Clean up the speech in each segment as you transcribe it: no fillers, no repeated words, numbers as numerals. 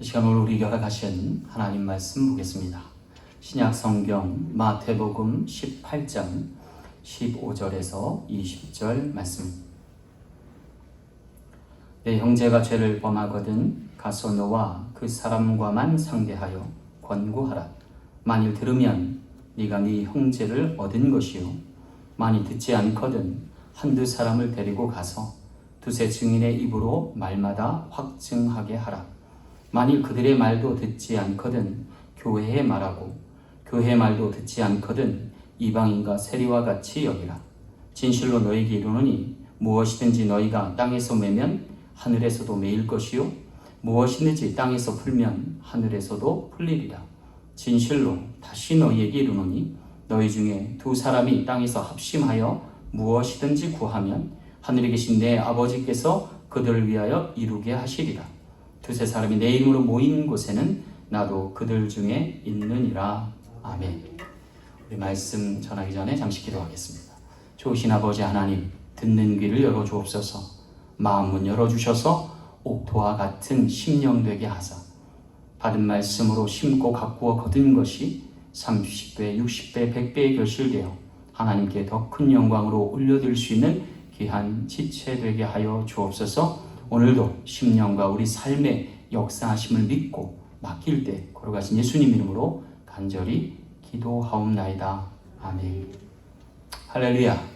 이 시간 오늘 우리에게 허락하신 하나님 말씀 보겠습니다. 신약 성경 마태복음 18장 15절에서 20절 말씀. 내 형제가 죄를 범하거든 가서 너와 그 사람과만 상대하여 권고하라. 만일 들으면 네가 네 형제를 얻은 것이요, 만일 듣지 않거든 한두 사람을 데리고 가서 두세 증인의 입으로 말마다 확증하게 하라. 만일 그들의 말도 듣지 않거든 교회에 말하고, 교회 말도 듣지 않거든 이방인과 세리와 같이 여기라. 진실로 너희에게 이르노니 무엇이든지 너희가 땅에서 매면 하늘에서도 매일 것이요, 무엇이든지 땅에서 풀면 하늘에서도 풀리리라. 진실로 다시 너희에게 이르노니 너희 중에 두 사람이 땅에서 합심하여 무엇이든지 구하면 하늘에 계신 내 아버지께서 그들을 위하여 이루게 하시리라. 두세 사람이 내 이름으로 모인 곳에는 나도 그들 중에 있느니라. 아멘. 우리 말씀 전하기 전에 잠시 기도하겠습니다. 좋으신 아버지 하나님, 듣는 귀를 열어주옵소서. 마음문 열어주셔서 옥토와 같은 심령 되게 하사 받은 말씀으로 심고 가꾸어 거둔 것이 30배, 60배, 100배에 결실되어 하나님께 더 큰 영광으로 올려드릴 수 있는 귀한 지체 되게 하여 주옵소서. 오늘도 심령과 우리 삶의 역사하심을 믿고 맡길 때 걸어가신 예수님 이름으로 간절히 기도하옵나이다. 아멘. 할렐루야.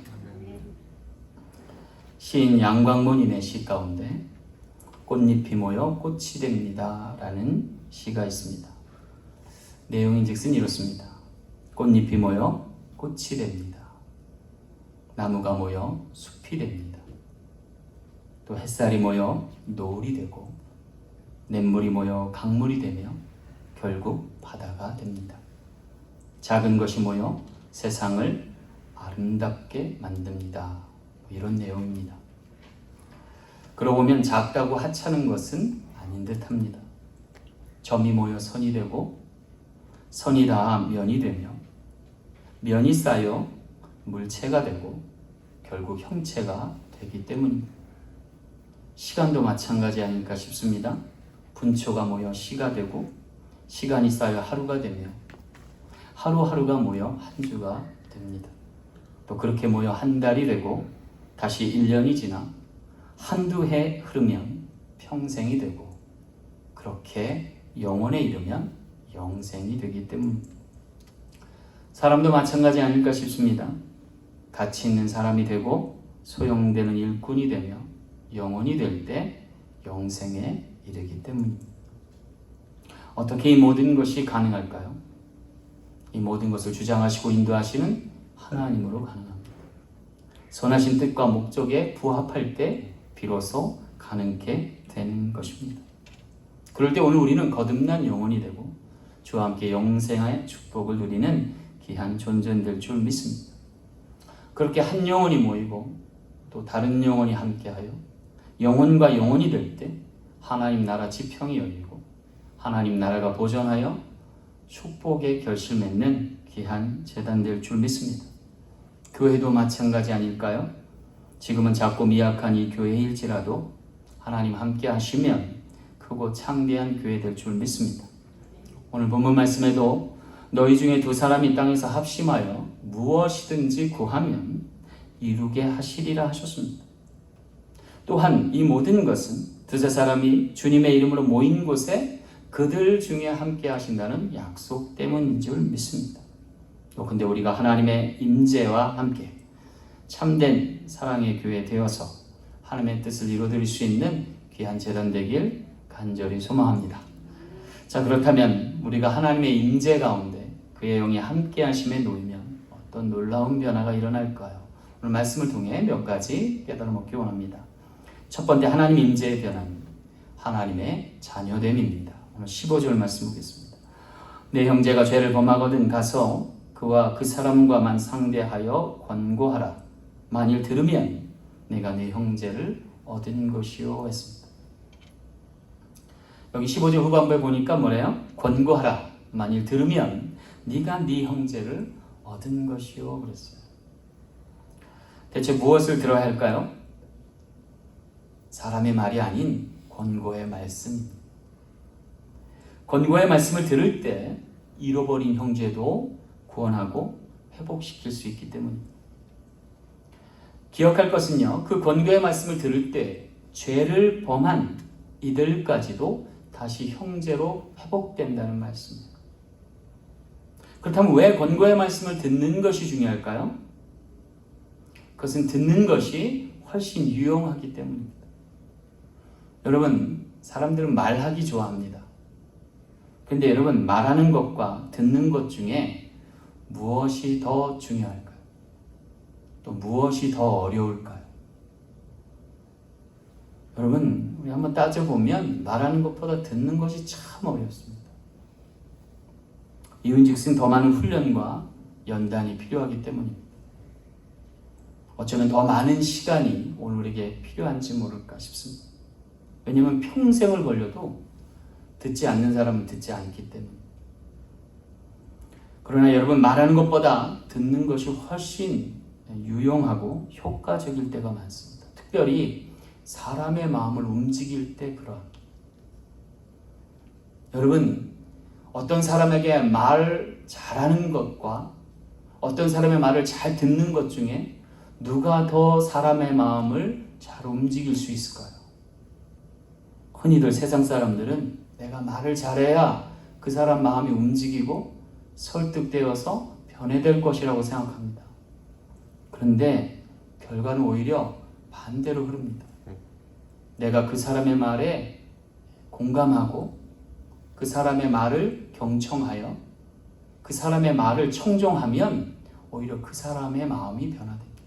시인 양광문인의 시 가운데 꽃잎이 모여 꽃이 됩니다 라는 시가 있습니다. 내용인즉슨 이렇습니다. 꽃잎이 모여 꽃이 됩니다. 나무가 모여 숲이 됩니다. 또 햇살이 모여 노을이 되고, 냇물이 모여 강물이 되며 결국 바다가 됩니다. 작은 것이 모여 세상을 아름답게 만듭니다. 이런 내용입니다. 그러고 보면 작다고 하찮은 것은 아닌 듯합니다. 점이 모여 선이 되고, 선이 다 면이 되며, 면이 쌓여 물체가 되고 결국 형체가 되기 때문입니다. 시간도 마찬가지 아닐까 싶습니다. 분초가 모여 시가 되고, 시간이 쌓여 하루가 되며, 하루하루가 모여 한 주가 됩니다. 또 그렇게 모여 한 달이 되고, 다시 1년이 지나 한두 해 흐르면 평생이 되고, 그렇게 영원에 이르면 영생이 되기 때문입니다. 사람도 마찬가지 아닐까 싶습니다. 가치 있는 사람이 되고 소용되는 일꾼이 되며 영원이 될 때 영생에 이르기 때문입니다. 어떻게 이 모든 것이 가능할까요? 이 모든 것을 주장하시고 인도하시는 하나님으로 가능합니다. 선하신 뜻과 목적에 부합할 때 비로소 가능케 되는 것입니다. 그럴 때 오늘 우리는 거듭난 영혼이 되고 주와 함께 영생의 축복을 누리는 귀한 존재될 줄 믿습니다. 그렇게 한 영혼이 모이고 또 다른 영혼이 함께하여 영혼과 영혼이 될 때 하나님 나라 지평이 열리고 하나님 나라가 보존하여 축복의 결실 맺는 귀한 재단 될 줄 믿습니다. 교회도 마찬가지 아닐까요? 지금은 작고 미약한 이 교회일지라도 하나님 함께 하시면 크고 창대한 교회 될 줄 믿습니다. 오늘 본문 말씀에도 너희 중에 두 사람이 땅에서 합심하여 무엇이든지 구하면 이루게 하시리라 하셨습니다. 또한 이 모든 것은 두세 사람이 주님의 이름으로 모인 곳에 그들 중에 함께 하신다는 약속 때문인 줄 믿습니다. 또 근데 우리가 하나님의 임재와 함께 참된 사랑의 교회 되어서 하나님의 뜻을 이루어드릴 수 있는 귀한 재단 되길 간절히 소망합니다. 자, 그렇다면 우리가 하나님의 임재 가운데 그의 영이 함께 하심에 놓이면 어떤 놀라운 변화가 일어날까요? 오늘 말씀을 통해 몇 가지 깨달아 먹기 원합니다. 첫 번째, 하나님 임재의 변화는 하나님의 자녀됨입니다. 오늘 15절 말씀 보겠습니다. 내 형제가 죄를 범하거든 가서 그와 그 사람과만 상대하여 권고하라. 만일 들으면 내가 내 형제를 얻은 것이요 했습니다. 여기 15절 후반부에 보니까 뭐래요? 권고하라. 만일 들으면 네가 네 형제를 얻은 것이요 그랬어요. 대체 무엇을 들어야 할까요? 사람의 말이 아닌 권고의 말씀. 권고의 말씀을 들을 때 잃어버린 형제도 구원하고 회복시킬 수 있기 때문입니다. 기억할 것은요, 그 권고의 말씀을 들을 때 죄를 범한 이들까지도 다시 형제로 회복된다는 말씀입니다. 그렇다면 왜 권고의 말씀을 듣는 것이 중요할까요? 그것은 듣는 것이 훨씬 유용하기 때문입니다. 여러분, 사람들은 말하기 좋아합니다. 그런데 여러분, 말하는 것과 듣는 것 중에 무엇이 더 중요할까요? 또 무엇이 더 어려울까요? 여러분, 우리 한번 따져보면 말하는 것보다 듣는 것이 참 어렵습니다. 이윤즉슨 더 많은 훈련과 연단이 필요하기 때문입니다. 어쩌면 더 많은 시간이 오늘 우리에게 필요한지 모를까 싶습니다. 왜냐하면 평생을 걸려도 듣지 않는 사람은 듣지 않기 때문입니다. 그러나 여러분, 말하는 것보다 듣는 것이 훨씬 유용하고 효과적일 때가 많습니다. 특별히 사람의 마음을 움직일 때 그러합니다. 여러분, 어떤 사람에게 말 잘하는 것과 어떤 사람의 말을 잘 듣는 것 중에 누가 더 사람의 마음을 잘 움직일 수 있을까요? 흔히들 세상 사람들은 내가 말을 잘해야 그 사람 마음이 움직이고 설득되어서 변해될 것이라고 생각합니다. 그런데 결과는 오히려 반대로 흐릅니다. 내가 그 사람의 말에 공감하고 그 사람의 말을 경청하여 그 사람의 말을 청종하면 오히려 그 사람의 마음이 변화됩니다.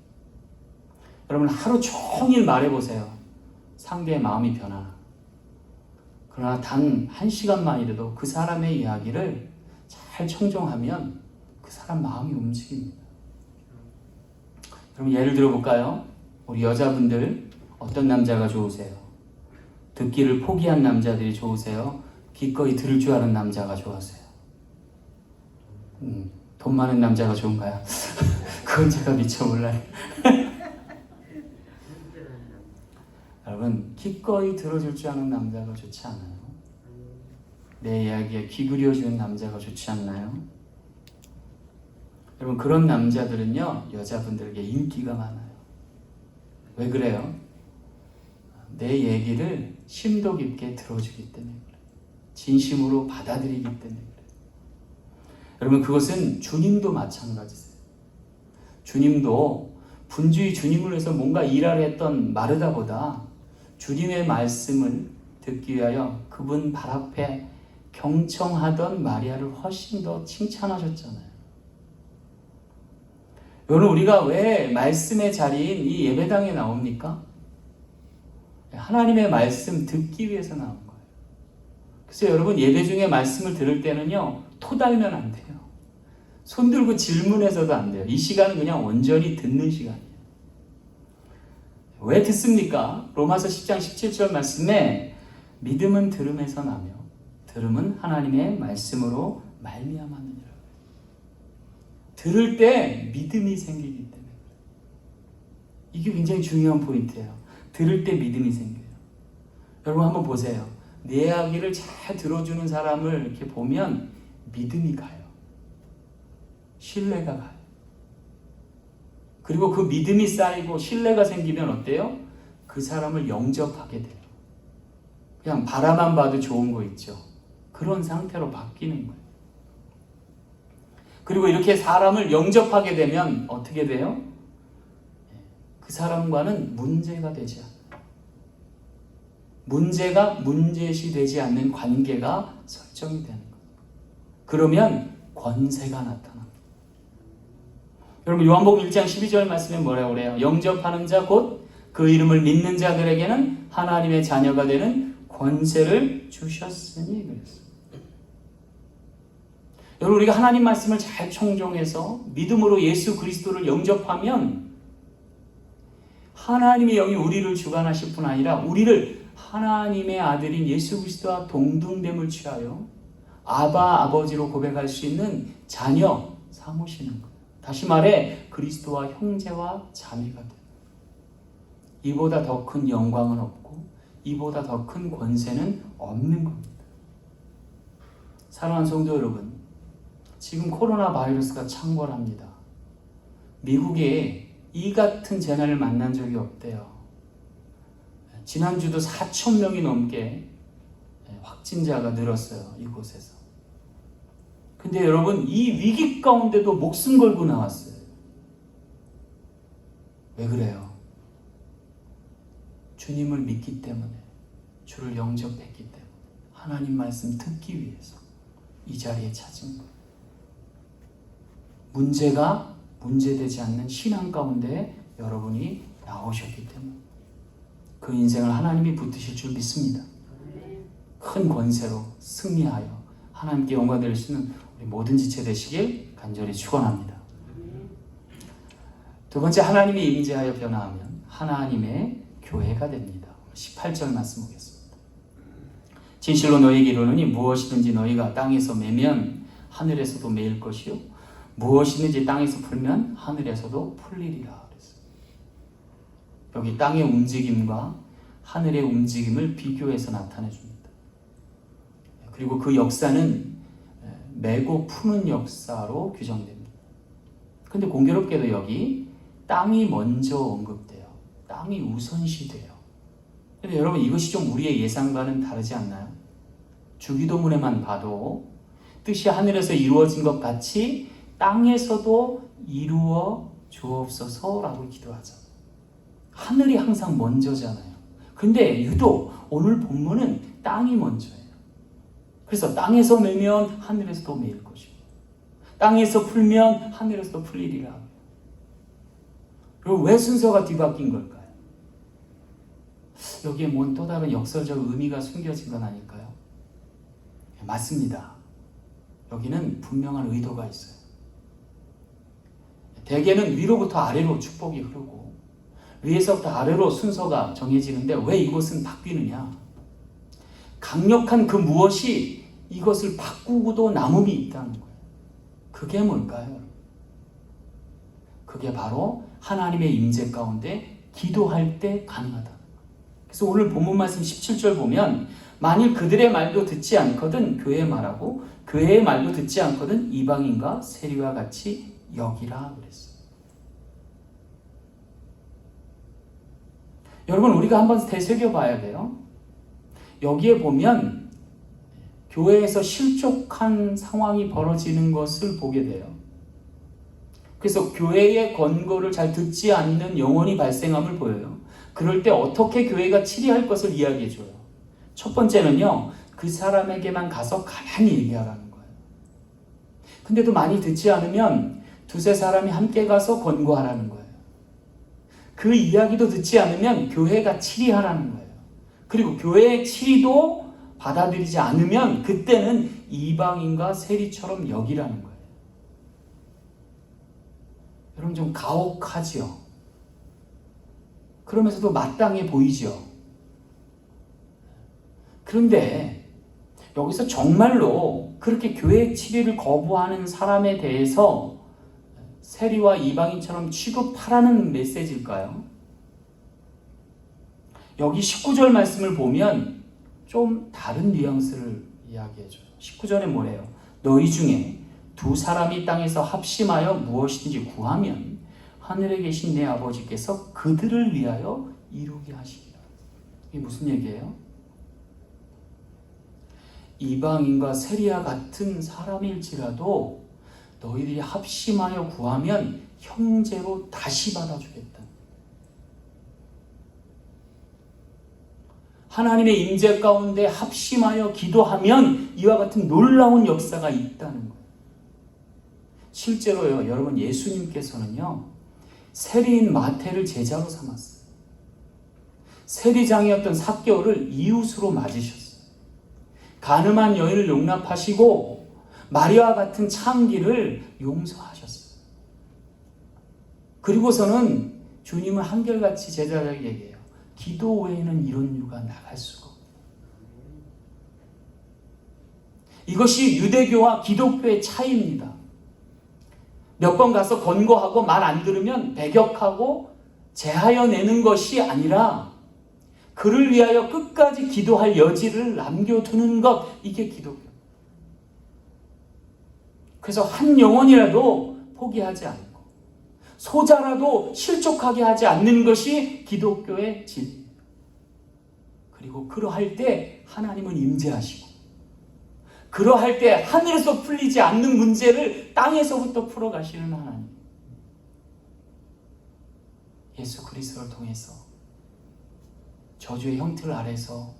여러분, 하루 종일 말해보세요. 상대의 마음이 변하나. 그러나 단 1시간만이라도 그 사람의 이야기를 잘 청종하면 그 사람 마음이 움직입니다. 여러분, 예를 들어볼까요? 우리 여자분들 어떤 남자가 좋으세요? 듣기를 포기한 남자들이 좋으세요? 기꺼이 들을 줄 아는 남자가 좋으세요? 돈 많은 남자가 좋은가요? 그건 제가 미처 몰라요. 여러분, 기꺼이 들어줄 줄 아는 남자가 좋지 않아요? 내 이야기에 귀 기울여주는 남자가 좋지 않나요? 여러분, 그런 남자들은요, 여자분들에게 인기가 많아요. 왜 그래요? 내 얘기를 심도 깊게 들어주기 때문에 그래요. 진심으로 받아들이기 때문에 그래요. 여러분, 그것은 주님도 마찬가지세요. 주님도 분주히 주님을 위해서 뭔가 일하려 했던 마르다보다 주님의 말씀을 듣기 위하여 그분 발 앞에 경청하던 마리아를 훨씬 더 칭찬하셨잖아요. 여러분, 우리가 왜 말씀의 자리인 이 예배당에 나옵니까? 하나님의 말씀 듣기 위해서 나온 거예요. 그래서 여러분, 예배 중에 말씀을 들을 때는요, 토달면 안 돼요. 손 들고 질문해서도 안 돼요. 이 시간은 그냥 온전히 듣는 시간이에요. 왜 듣습니까? 로마서 10장 17절 말씀에 믿음은 들음에서 나며 들음은 하나님의 말씀으로 말미암았느니라. 들을 때 믿음이 생기기 때문에 이게 굉장히 중요한 포인트예요. 들을 때 믿음이 생겨요. 여러분, 한번 보세요. 내 이야기를 잘 들어주는 사람을 이렇게 보면 믿음이 가요. 신뢰가 가요. 그리고 그 믿음이 쌓이고 신뢰가 생기면 어때요? 그 사람을 영접하게 돼요. 그냥 바라만 봐도 좋은 거 있죠. 그런 상태로 바뀌는 거예요. 그리고 이렇게 사람을 영접하게 되면 어떻게 돼요? 그 사람과는 문제가 되지 않아요. 문제가 문제시되지 않는 관계가 설정이 되는 거예요. 그러면 권세가 나타납니다. 여러분, 요한복음 1장 12절 말씀에 뭐라고 그래요? 영접하는 자 곧 그 이름을 믿는 자들에게는 하나님의 자녀가 되는 권세를 주셨으니 그랬어요. 여러분, 우리가 하나님 말씀을 잘 청종해서 믿음으로 예수 그리스도를 영접하면 하나님의 영이 우리를 주관하실 뿐 아니라 우리를 하나님의 아들인 예수 그리스도와 동등됨을 취하여 아바 아버지로 고백할 수 있는 자녀 삼으시는 거예요. 다시 말해 그리스도와 형제와 자매가 돼요. 이보다 더 큰 영광은 없고 이보다 더 큰 권세는 없는 겁니다. 사랑하는 성도 여러분, 지금 코로나 바이러스가 창궐합니다. 미국에 이 같은 재난을 만난 적이 없대요. 지난주도 4,000명이 넘게 확진자가 늘었어요. 이곳에서. 근데 여러분, 이 위기 가운데도 목숨 걸고 나왔어요. 왜 그래요? 주님을 믿기 때문에, 주를 영접했기 때문에, 하나님 말씀 듣기 위해서 이 자리에 찾은 거예요. 문제가 문제되지 않는 신앙 가운데 여러분이 나오셨기 때문에 그 인생을 하나님이 붙드실 줄 믿습니다. 큰 권세로 승리하여 하나님께 영광 드릴 수 있는 우리 모든 지체 되시길 간절히 축원합니다. 두 번째, 하나님이 임재하여 변화하면 하나님의 교회가 됩니다. 18절 말씀 보겠습니다. 진실로 너희에게 이르노니 무엇이든지 너희가 땅에서 매면 하늘에서도 매일 것이요 무엇이든지 땅에서 풀면 하늘에서도 풀리리라 그랬어요. 여기 땅의 움직임과 하늘의 움직임을 비교해서 나타내 줍니다. 그리고 그 역사는 매고 푸는 역사로 규정됩니다. 근데 공교롭게도 여기 땅이 먼저 언급돼요. 땅이 우선시돼요. 근데 여러분, 이것이 좀 우리의 예상과는 다르지 않나요? 주기도문에만 봐도 뜻이 하늘에서 이루어진 것 같이 땅에서도 이루어 주옵소서라고 기도하잖아요. 하늘이 항상 먼저잖아요. 근데 유독 오늘 본문은 땅이 먼저예요. 그래서 땅에서 매면 하늘에서도 매일 것이고 땅에서 풀면 하늘에서도 풀리리라. 그리고 왜 순서가 뒤바뀐 걸까요? 여기에 뭔 또 다른 역설적 의미가 숨겨진 건 아닐까요? 맞습니다. 여기는 분명한 의도가 있어요. 대개는 위로부터 아래로 축복이 흐르고 위에서부터 아래로 순서가 정해지는데 왜 이것은 바뀌느냐? 강력한 그 무엇이 이것을 바꾸고도 남음이 있다는 거예요. 그게 뭘까요? 그게 바로 하나님의 임재 가운데 기도할 때 가능하다. 그래서 오늘 본문 말씀 17절 보면 만일 그들의 말도 듣지 않거든 교회의 말하고 교회의 말도 듣지 않거든 이방인과 세리와 같이 여기라 그랬어요. 여러분, 우리가 한번 되새겨봐야 돼요. 여기에 보면 교회에서 실족한 상황이 벌어지는 것을 보게 돼요. 그래서 교회의 권고를 잘 듣지 않는 영혼이 발생함을 보여요. 그럴 때 어떻게 교회가 치리할 것을 이야기해줘요. 첫 번째는요, 그 사람에게만 가서 가만히 얘기하라는 거예요. 근데도 많이 듣지 않으면 두세 사람이 함께 가서 권고하라는 거예요. 그 이야기도 듣지 않으면 교회가 치리하라는 거예요. 그리고 교회의 치리도 받아들이지 않으면 그때는 이방인과 세리처럼 여기라는 거예요. 여러분, 좀 가혹하지요? 그러면서도 마땅해 보이죠? 그런데 여기서 정말로 그렇게 교회의 치리를 거부하는 사람에 대해서 세리와 이방인처럼 취급하라는 메시지일까요? 여기 19절 말씀을 보면 좀 다른 뉘앙스를 이야기해줘요. 19절에 뭐래요? 너희 중에 두 사람이 땅에서 합심하여 무엇이든지 구하면 하늘에 계신 내 아버지께서 그들을 위하여 이루게 하시리라. 이게 무슨 얘기예요? 이방인과 세리와 같은 사람일지라도 너희들이 합심하여 구하면 형제로 다시 받아주겠다. 하나님의 임재 가운데 합심하여 기도하면 이와 같은 놀라운 역사가 있다는 거예요. 실제로요, 여러분, 예수님께서는요, 세리인 마태를 제자로 삼았어요. 세리장이었던 삭개오를 이웃으로 맞으셨어요. 가늠한 여인을 용납하시고 마리아와 같은 창기를 용서하셨어요. 그리고서는 주님은 한결같이 제자들에게 얘기해요. 기도 외에는 이런 유가 나갈 수가 없다. 이것이 유대교와 기독교의 차이입니다. 몇 번 가서 권고하고 말 안 들으면 배격하고 제하여 내는 것이 아니라 그를 위하여 끝까지 기도할 여지를 남겨두는 것, 이게 기독교. 그래서 한 영혼이라도 포기하지 않고 소자라도 실족하게 하지 않는 것이 기독교의 진리입니다. 그리고 그러할 때 하나님은 임재하시고, 그러할 때 하늘에서 풀리지 않는 문제를 땅에서부터 풀어가시는 하나님, 예수 그리스도를 통해서 저주의 형틀 아래서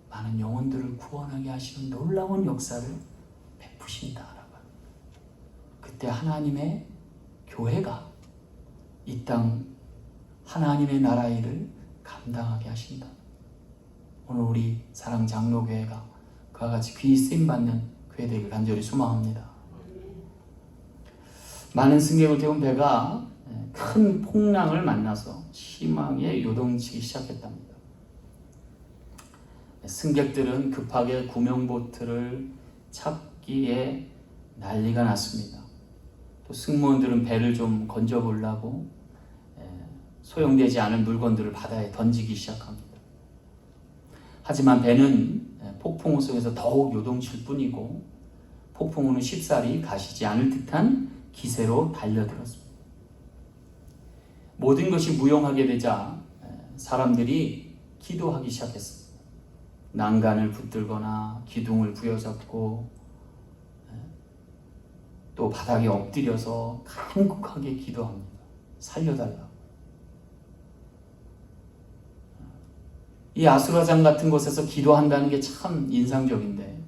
많은 영혼들을 구원하게 하시는 놀라운 역사를 베푸신다라고. 그때 하나님의 교회가 이 땅 하나님의 나라 일을 감당하게 하신다. 오늘 우리 사랑 장로교회가 그와 같이 귀히 쓰임받는 교회 되기를 간절히 소망합니다. 많은 승객을 태운 배가 큰 풍랑을 만나서 심하게 요동치기 시작했답니다. 승객들은 급하게 구명보트를 찾기에 난리가 났습니다. 또 승무원들은 배를 좀 건져보려고 소용되지 않은 물건들을 바다에 던지기 시작합니다. 하지만 배는 폭풍우 속에서 더욱 요동칠 뿐이고 폭풍우는 쉽사리 가시지 않을 듯한 기세로 달려들었습니다. 모든 것이 무용하게 되자 사람들이 기도하기 시작했습니다. 난간을 붙들거나 기둥을 부여잡고 또 바닥에 엎드려서 간곡하게 기도합니다. 살려달라고. 이 아수라장 같은 곳에서 기도한다는 게 참 인상적인데,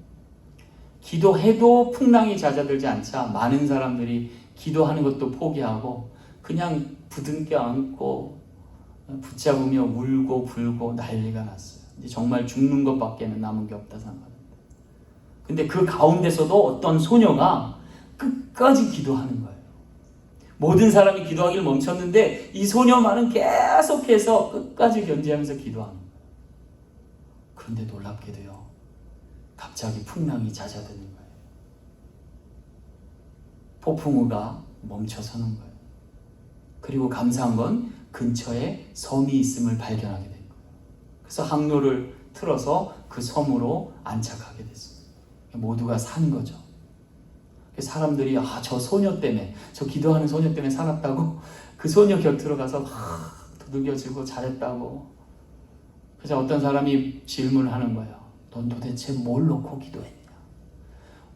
기도해도 풍랑이 잦아들지 않자 많은 사람들이 기도하는 것도 포기하고 그냥 부둥켜 안고 붙잡으며 울고 불고 난리가 났어요. 이제 정말 죽는 것밖에는 남은 게 없다 생각합니다. 근데 그 가운데서도 어떤 소녀가 끝까지 기도하는 거예요. 모든 사람이 기도하기를 멈췄는데 이 소녀만은 계속해서 끝까지 견제하면서 기도하는 거예요. 그런데 놀랍게도요, 갑자기 풍랑이 잦아드는 거예요. 폭풍우가 멈춰서는 거예요. 그리고 감사한 건 근처에 섬이 있음을 발견하게 된 거예요. 그래서 항로를 틀어서 그 섬으로 안착하게 됐습니다. 모두가 산 거죠. 사람들이 저 소녀 때문에, 저 기도하는 소녀 때문에 살았다고 그 소녀 곁으로 가서 두들겨주고 잘했다고. 그래서 어떤 사람이 질문을 하는 거예요. 넌 도대체 뭘 놓고 기도했냐?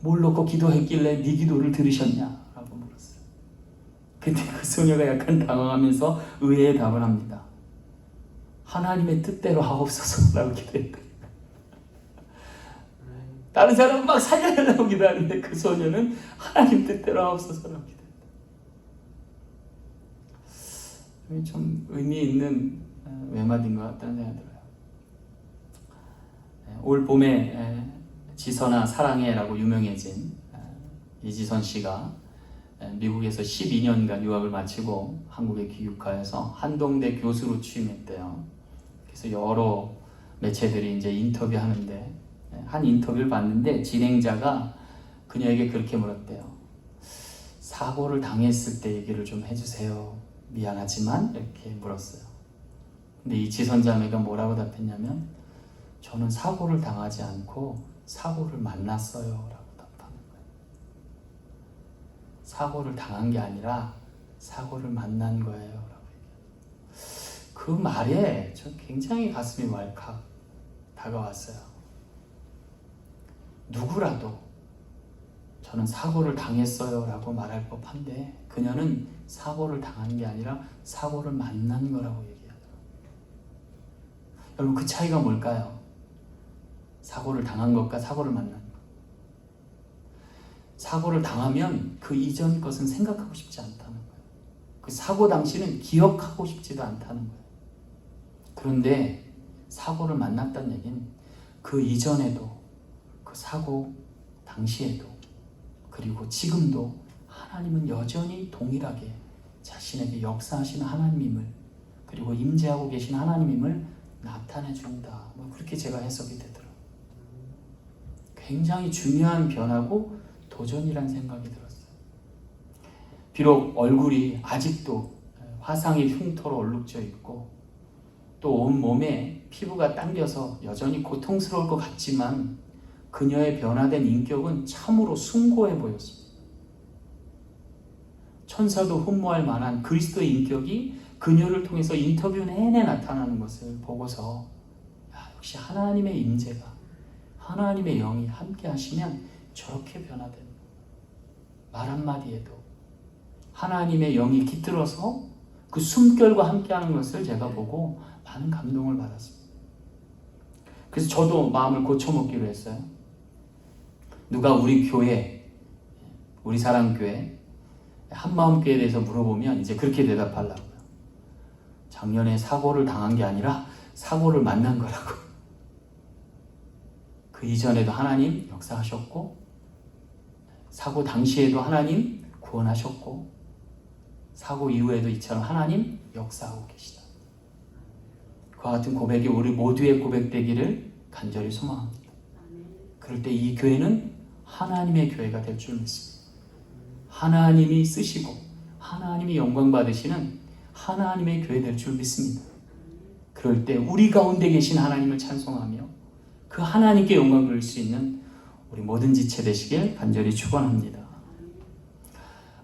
뭘 놓고 기도했길래 네 기도를 들으셨냐? 라고 물었어요. 근데 그 소녀가 약간 당황하면서 의외의 답을 합니다. 하나님의 뜻대로 하옵소서 라고 기도했다. 다른 사람은 막 살려달라고 기도하는데 그 소녀는 하나님 뜻대로 하옵소서라고 기도했다. 좀 의미 있는 외마디인 것 같다는 생각이 들어요. 올 봄에 지선아 사랑해라고 유명해진 이지선 씨가 미국에서 12년간 유학을 마치고 한국에 귀국하여서 한동대 교수로 취임했대요. 그래서 여러 매체들이 이제 인터뷰하는데 한 인터뷰를 봤는데 진행자가 그녀에게 그렇게 물었대요. 사고를 당했을 때 얘기를 좀 해주세요. 미안하지만 이렇게 물었어요. 근데 이 지선자매가 뭐라고 답했냐면 저는 사고를 당하지 않고 사고를 만났어요 라고 답하는 거예요. 사고를 당한 게 아니라 사고를 만난 거예요 라고 얘기해요. 그 말에 저 굉장히 가슴이 왈칵 다가왔어요. 누구라도 저는 사고를 당했어요 라고 말할 법한데 그녀는 사고를 당한 게 아니라 사고를 만난 거라고 얘기하더라고요. 여러분, 그 차이가 뭘까요? 사고를 당한 것과 사고를 만난 것. 사고를 당하면 그 이전 것은 생각하고 싶지 않다는 거예요. 그 사고 당시는 기억하고 싶지도 않다는 거예요. 그런데 사고를 만났다는 얘기는 그 이전에도 그 사고 당시에도 그리고 지금도 하나님은 여전히 동일하게 자신에게 역사하시는 하나님임을, 그리고 임재하고 계신 하나님임을 나타내 준다. 그렇게 제가 해석이 되더라고요. 굉장히 중요한 변화고 도전이란 생각이 들었어요. 비록 얼굴이 아직도 화상의 흉터로 얼룩져 있고 또 온 몸에 피부가 당겨서 여전히 고통스러울 것 같지만 그녀의 변화된 인격은 참으로 숭고해 보였습니다. 천사도 흠모할 만한 그리스도의 인격이 그녀를 통해서 인터뷰 내내 나타나는 것을 보고서 역시 하나님의 임재가, 하나님의 영이 함께 하시면 저렇게 변화되는, 말 한마디에도 하나님의 영이 깃들어서 그 숨결과 함께하는 것을 제가 보고 많은 감동을 받았습니다. 그래서 저도 마음을 고쳐먹기로 했어요. 누가 우리 교회, 우리 사랑교회 한마음교회에 대해서 물어보면 이제 그렇게 대답하려고요. 작년에 사고를 당한 게 아니라 사고를 만난 거라고. 그 이전에도 하나님 역사하셨고, 사고 당시에도 하나님 구원하셨고, 사고 이후에도 이처럼 하나님 역사하고 계시다. 그와 같은 고백이 우리 모두의 고백되기를 간절히 소망합니다. 그럴 때 이 교회는 하나님의 교회가 될 줄 믿습니다. 하나님이 쓰시고 하나님이 영광 받으시는 하나님의 교회 될 줄 믿습니다. 그럴 때 우리 가운데 계신 하나님을 찬송하며 그 하나님께 영광 돌릴 수 있는 우리 모든 지체 되시길 간절히 축원합니다.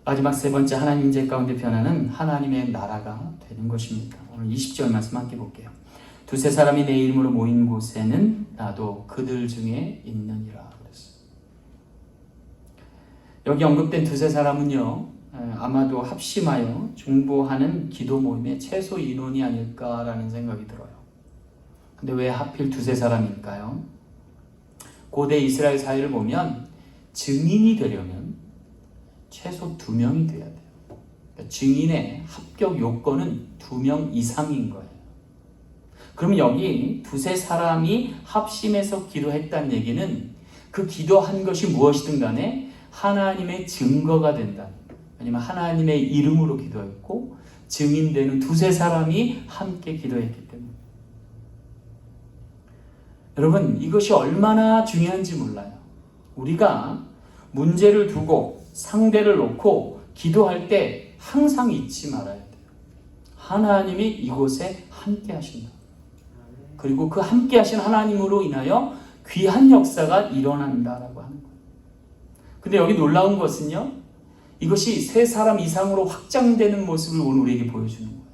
마지막 세 번째, 하나님 임재 가운데 변하는 하나님의 나라가 되는 것입니다. 오늘 20절 말씀 함께 볼게요. 두세 사람이 내 이름으로 모인 곳에는 나도 그들 중에 있느니라 그랬어요. 여기 언급된 두세 사람은요, 아마도 합심하여 중보하는 기도 모임의 최소 인원이 아닐까라는 생각이 들어요. 근데 왜 하필 두세 사람일까요? 고대 이스라엘 사회를 보면 증인이 되려면 최소 2명이 돼야 돼요. 그러니까 증인의 합격 요건은 2명 이상인 거예요. 그럼 여기 두세 사람이 합심해서 기도했다는 얘기는 그 기도한 것이 무엇이든 간에 하나님의 증거가 된다. 왜냐면 하나님의 이름으로 기도했고 증인되는 두세 사람이 함께 기도했기 때문에. 여러분, 이것이 얼마나 중요한지 몰라요. 우리가 문제를 두고 상대를 놓고 기도할 때 항상 잊지 말아야 돼요. 하나님이 이곳에 함께 하신다. 그리고 그 함께 하신 하나님으로 인하여 귀한 역사가 일어난다라고 하는 거예요. 근데 여기 놀라운 것은요, 이것이 세 사람 이상으로 확장되는 모습을 오늘 우리에게 보여주는 거예요.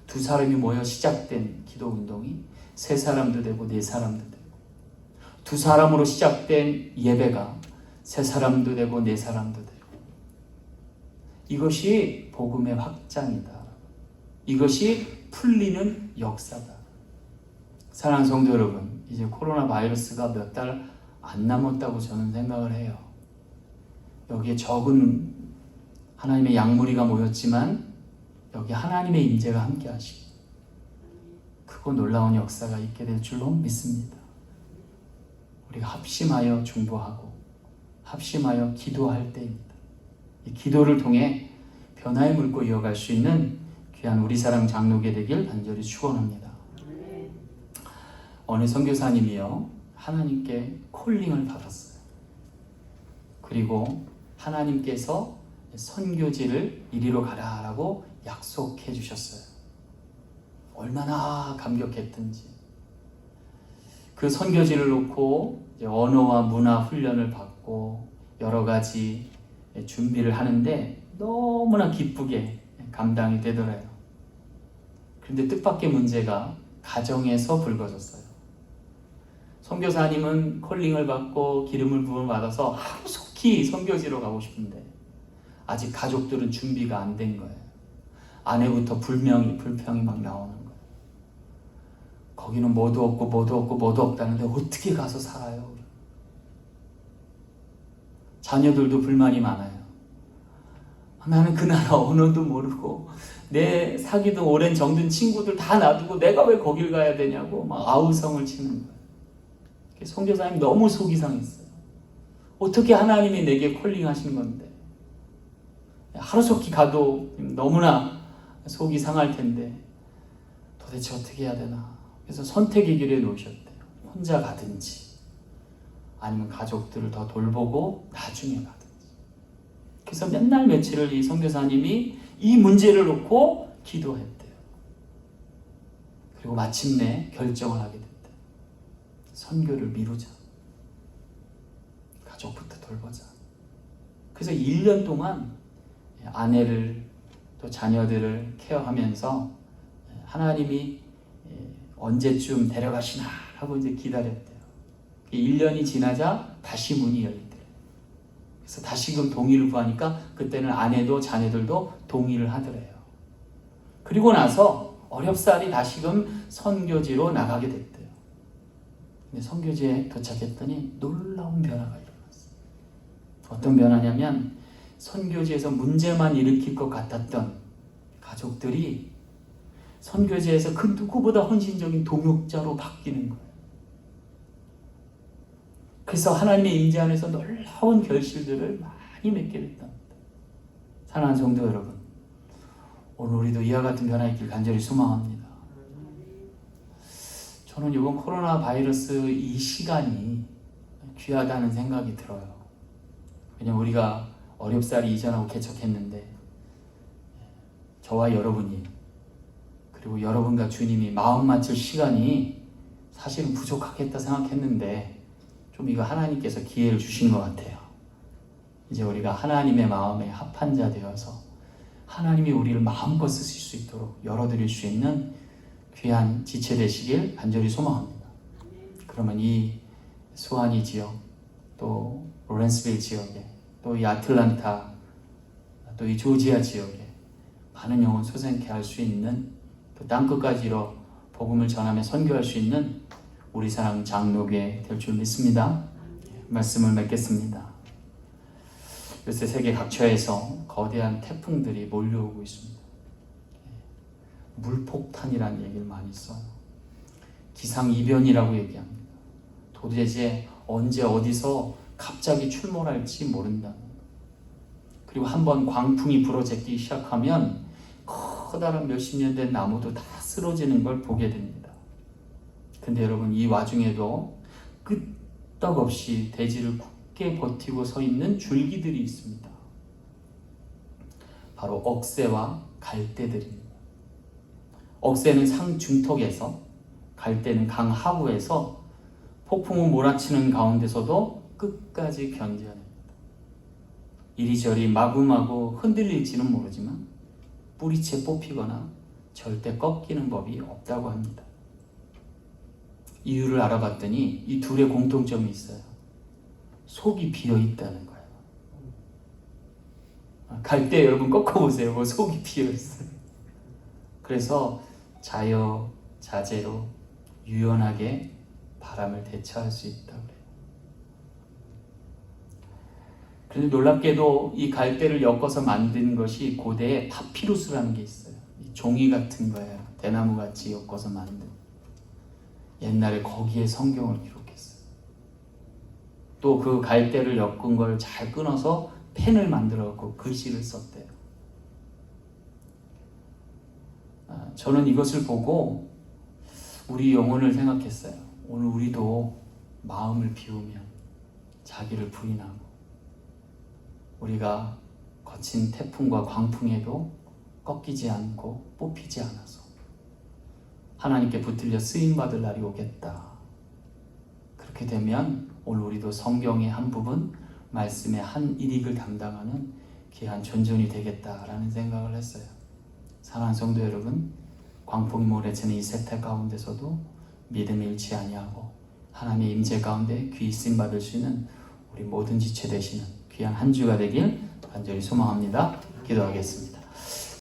두 사람이 모여 시작된 기도 운동이 세 사람도 되고 네 사람도 되고, 두 사람으로 시작된 예배가 세 사람도 되고 네 사람도 되고, 이것이 복음의 확장이다. 이것이 풀리는 역사다. 사랑하는 성도 여러분, 이제 코로나 바이러스가 몇 달 안 남았다고 저는 생각을 해요. 여기에 적은 하나님의 양무리가 모였지만 여기 하나님의 임재가 함께 하시고 크고 놀라운 역사가 있게 될 줄로 믿습니다. 우리가 합심하여 중보하고 합심하여 기도할 때입니다. 이 기도를 통해 변화의 물고 이어갈 수 있는 귀한 우리 사랑 장로교 되길 간절히 축원합니다. 어느 선교사님이요, 하나님께 콜링을 받았어요. 그리고 하나님께서 선교지를 이리로 가라라고 약속해 주셨어요. 얼마나 감격했던지. 그 선교지를 놓고 언어와 문화 훈련을 받고 여러 가지 준비를 하는데 너무나 기쁘게 감당이 되더래요. 그런데 뜻밖의 문제가 가정에서 불거졌어요. 선교사님은 콜링을 받고 기름을 부음을 받아서 하루속히 선교지로 가고 싶은데 아직 가족들은 준비가 안 된 거예요. 아내부터 불평이 막 나오는 거예요. 거기는 뭐도 없고 뭐도 없고 뭐도 없다는데 어떻게 가서 살아요? 자녀들도 불만이 많아요. 나는 그 나라 언어도 모르고 내 사귀던 오랜 정든 친구들 다 놔두고 내가 왜 거길 가야 되냐고 막 아우성을 치는 거예요. 선교사님 너무 속이 상했어요. 어떻게 하나님이 내게 콜링하신 건데 하루속히 가도 너무나 속이 상할 텐데 도대체 어떻게 해야 되나. 그래서 선택의 길에 놓으셨대요. 혼자 가든지 아니면 가족들을 더 돌보고 나중에 가든지. 그래서 몇 날 며칠을 이 선교사님이 이 문제를 놓고 기도했대요. 그리고 마침내 결정을 하게 됐대요. 선교를 미루자. 가족부터 돌보자. 그래서 1년 동안 아내를 또 자녀들을 케어하면서 하나님이 언제쯤 데려가시나 하고 이제 기다렸대요. 1년이 지나자 다시 문이 열리대요. 그래서 다시금 동의를 구하니까 그때는 아내도 자녀들도 동의를 하더래요. 그리고 나서 어렵사리 다시금 선교지로 나가게 됐대요. 근데 선교지에 도착했더니 놀라운 변화가 일어났어요. 어떤 변화냐면 선교지에서 문제만 일으킬 것 같았던 가족들이 선교지에서 그 누구보다 헌신적인 동역자로 바뀌는 거예요. 그래서 하나님의 임재 안에서 놀라운 결실들을 많이 맺게 됐답니다. 사랑하는 성도 여러분, 오늘 우리도 이와 같은 변화 있길 간절히 소망합니다. 저는 이번 코로나 바이러스 이 시간이 귀하다는 생각이 들어요. 왜냐면 우리가 어렵사리 이전하고 개척했는데 저와 여러분이 그리고 여러분과 주님이 마음 맞출 시간이 사실은 부족하겠다 생각했는데 좀 이거 하나님께서 기회를 주신 것 같아요. 이제 우리가 하나님의 마음에 합한 자 되어서 하나님이 우리를 마음껏 쓰실 수 있도록 열어드릴 수 있는 귀한 지체 되시길 간절히 소망합니다. 그러면 이 수완이 지역, 또 로렌스빌 지역에, 또 이 아틀란타, 또 이 조지아 지역에 많은 영혼 소생케 할 수 있는, 또 땅끝까지 이뤄 복음을 전하며 선교할 수 있는 우리 사랑 장로교회 될 줄 믿습니다. 말씀을 맺겠습니다. 요새 세계 각처에서 거대한 태풍들이 몰려오고 있습니다. 물폭탄이라는 얘기를 많이 써요. 기상이변이라고 얘기합니다. 도대체 언제 어디서 갑자기 출몰할지 모른다. 그리고 한번 광풍이 불어제끼기 시작하면 커다란 몇십 년 된 나무도 다 쓰러지는 걸 보게 됩니다. 근데 여러분, 이 와중에도 끄떡없이 대지를 굳게 버티고 서 있는 줄기들이 있습니다. 바로 억새와 갈대들입니다. 억새는 상 중턱에서, 갈대는 강 하부에서 폭풍우 몰아치는 가운데서도 끝까지 견뎌냅니다. 이리저리 마구마구 흔들릴지는 모르지만 뿌리채 뽑히거나 절대 꺾이는 법이 없다고 합니다. 이유를 알아봤더니 이 둘의 공통점이 있어요. 속이 비어있다는 거예요. 갈대 여러분 꺾어보세요. 뭐 속이 비어있어요. 그래서 자제로 유연하게 바람을 대처할 수 있다고 그래요. 그런데 놀랍게도 이 갈대를 엮어서 만든 것이 고대에 파피루스라는 게 있어요. 종이 같은 거예요. 대나무 같이 엮어서 만든. 옛날에 거기에 성경을 기록했어요. 또 그 갈대를 엮은 걸 잘 끊어서 펜을 만들어갖고 글씨를 썼대요. 저는 이것을 보고 우리 영혼을 생각했어요. 오늘 우리도 마음을 비우면 자기를 부인하고 우리가 거친 태풍과 광풍에도 꺾이지 않고 뽑히지 않아서 하나님께 붙들려 쓰임받을 날이 오겠다. 그렇게 되면 오늘 우리도 성경의 한 부분, 말씀의 한 일익을 담당하는 귀한 존존이 되겠다라는 생각을 했어요. 사랑하는 성도 여러분, 광풍이 몰아치는 이 세태 가운데서도 믿음 잃지 아니하고 하나님의 임재 가운데 귀히 쓰임받을 수 있는 우리 모든 지체 되시는 귀한 한 주가 되길 간절히 소망합니다. 기도하겠습니다.